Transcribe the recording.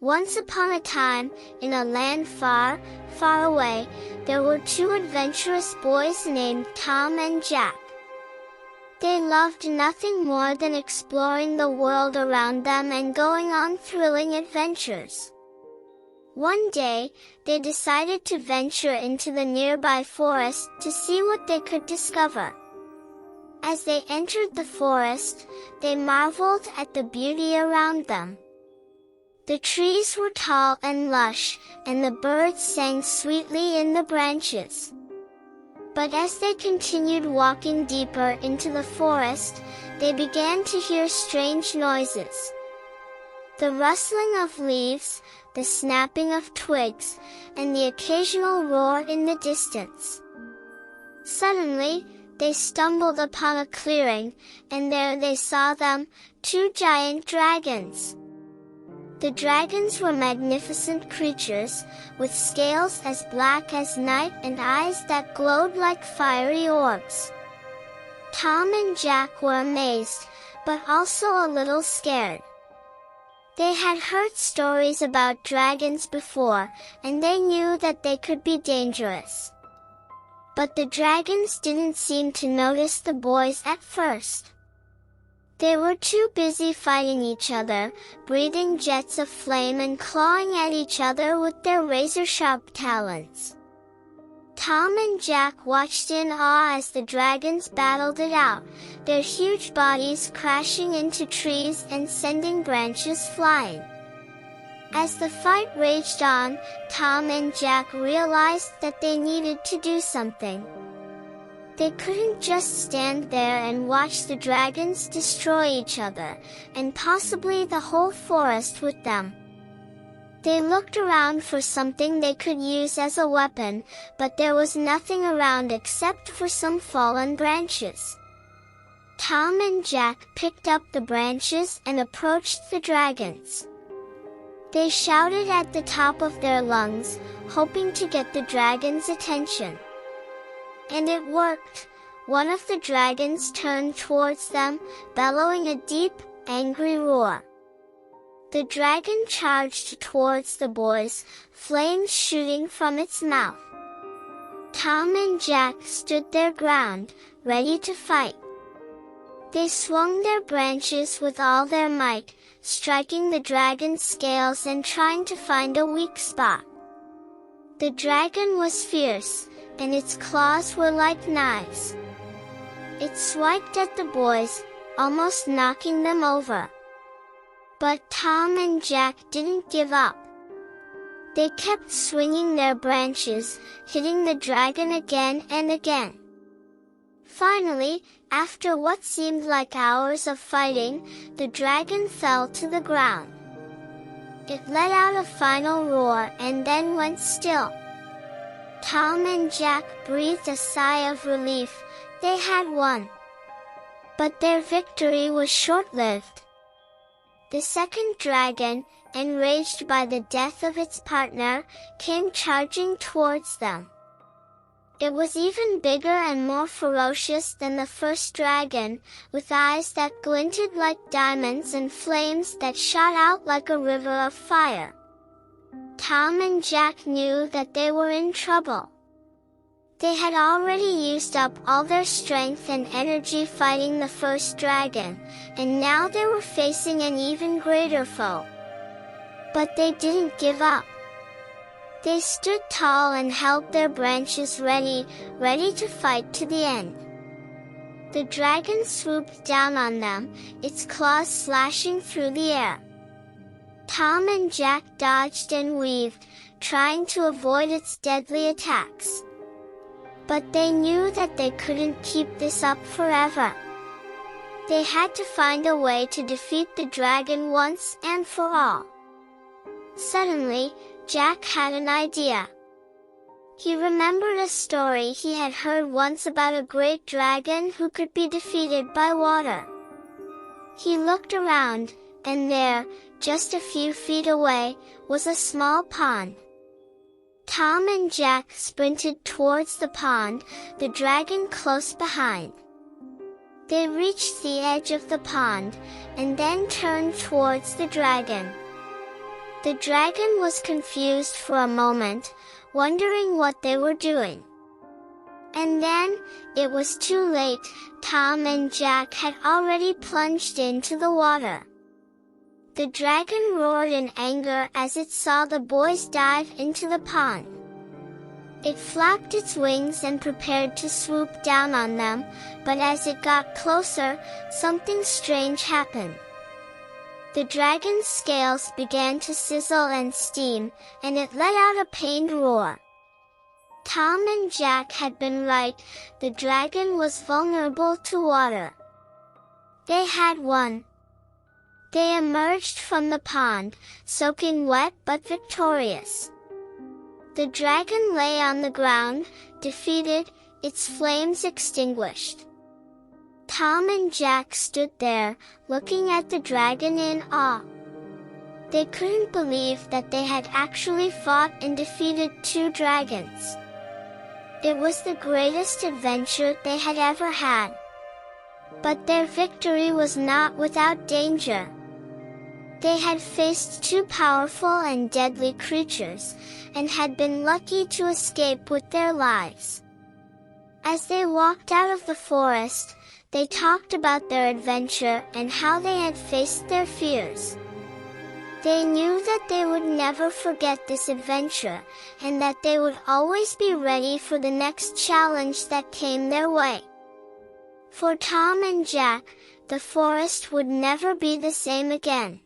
Once upon a time, in a land far, far away, there were two adventurous boys named Tom and Jack. They loved nothing more than exploring the world around them and going on thrilling adventures. One day, they decided to venture into the nearby forest to see what they could discover. As they entered the forest, they marveled at the beauty around them. The trees were tall and lush, and the birds sang sweetly in the branches. But as they continued walking deeper into the forest, they began to hear strange noises. The rustling of leaves, the snapping of twigs, and the occasional roar in the distance. Suddenly, they stumbled upon a clearing, and there they saw them, two giant dragons. The dragons were magnificent creatures, with scales as black as night and eyes that glowed like fiery orbs. Tom and Jack were amazed, but also a little scared. They had heard stories about dragons before, and they knew that they could be dangerous. But the dragons didn't seem to notice the boys at first. They were too busy fighting each other, breathing jets of flame and clawing at each other with their razor-sharp talons. Tom and Jack watched in awe as the dragons battled it out, their huge bodies crashing into trees and sending branches flying. As the fight raged on, Tom and Jack realized that they needed to do something. They couldn't just stand there and watch the dragons destroy each other, and possibly the whole forest with them. They looked around for something they could use as a weapon, but there was nothing around except for some fallen branches. Tom and Jack picked up the branches and approached the dragons. They shouted at the top of their lungs, hoping to get the dragons' attention. And it worked. One of the dragons turned towards them, bellowing a deep, angry roar. The dragon charged towards the boys, flames shooting from its mouth. Tom and Jack stood their ground, ready to fight. They swung their branches with all their might, striking the dragon's scales and trying to find a weak spot. The dragon was fierce, and its claws were like knives. It swiped at the boys, almost knocking them over. But Tom and Jack didn't give up. They kept swinging their branches, hitting the dragon again and again. Finally, after what seemed like hours of fighting, the dragon fell to the ground. It let out a final roar and then went still. Tom and Jack breathed a sigh of relief. They had won. But their victory was short-lived. The second dragon, enraged by the death of its partner, came charging towards them. It was even bigger and more ferocious than the first dragon, with eyes that glinted like diamonds and flames that shot out like a river of fire. Tom and Jack knew that they were in trouble. They had already used up all their strength and energy fighting the first dragon, and now they were facing an even greater foe. But they didn't give up. They stood tall and held their branches ready to fight to the end. The dragon swooped down on them, its claws slashing through the air. Tom and Jack dodged and weaved, trying to avoid its deadly attacks. But they knew that they couldn't keep this up forever. They had to find a way to defeat the dragon once and for all. Suddenly, Jack had an idea. He remembered a story he had heard once about a great dragon who could be defeated by water. He looked around, and there, just a few feet away, was a small pond. Tom and Jack sprinted towards the pond, the dragon close behind. They reached the edge of the pond, and then turned towards the dragon. The dragon was confused for a moment, wondering what they were doing. And then, it was too late. Tom and Jack had already plunged into the water. The dragon roared in anger as it saw the boys dive into the pond. It flapped its wings and prepared to swoop down on them, but as it got closer, something strange happened. The dragon's scales began to sizzle and steam, and it let out a pained roar. Tom and Jack had been right, the dragon was vulnerable to water. They had won. They emerged from the pond, soaking wet but victorious. The dragon lay on the ground, defeated, its flames extinguished. Tom and Jack stood there, looking at the dragon in awe. They couldn't believe that they had actually fought and defeated two dragons. It was the greatest adventure they had ever had. But their victory was not without danger. They had faced two powerful and deadly creatures, and had been lucky to escape with their lives. As they walked out of the forest, they talked about their adventure and how they had faced their fears. They knew that they would never forget this adventure, and that they would always be ready for the next challenge that came their way. For Tom and Jack, the forest would never be the same again.